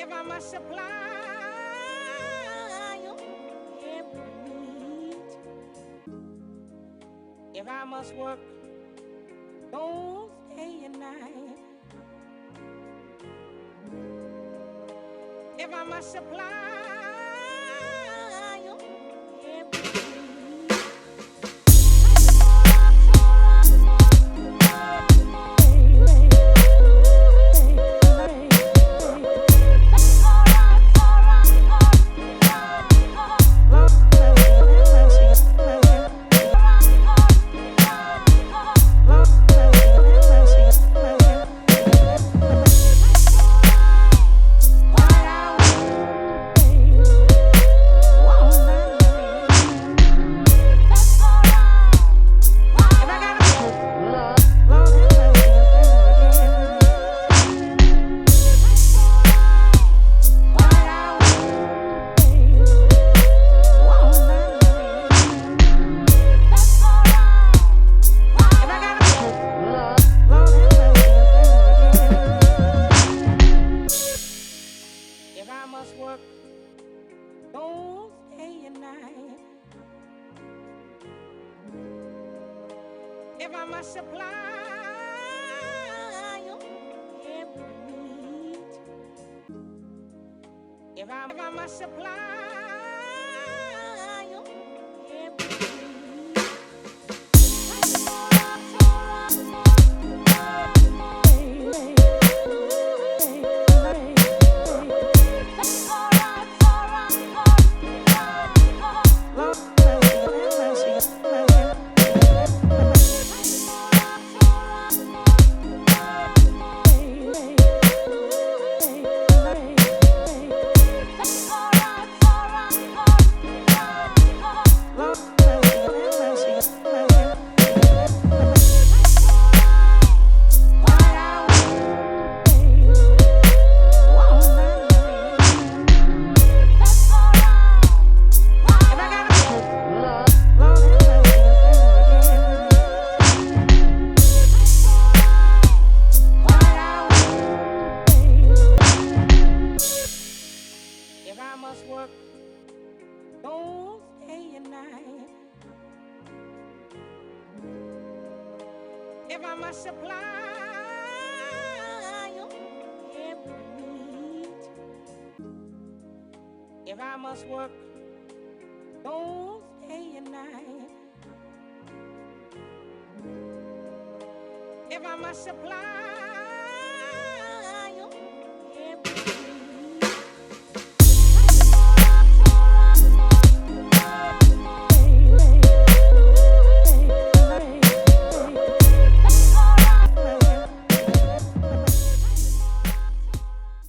If I must supply your every need, if I must work both day and night, if I must supply your every need. If I must work both day and night, if I must supply your every need, if I must supply your every need. If I must work both day and night, if I must supply your every need, if I must work both day and night, if I must supply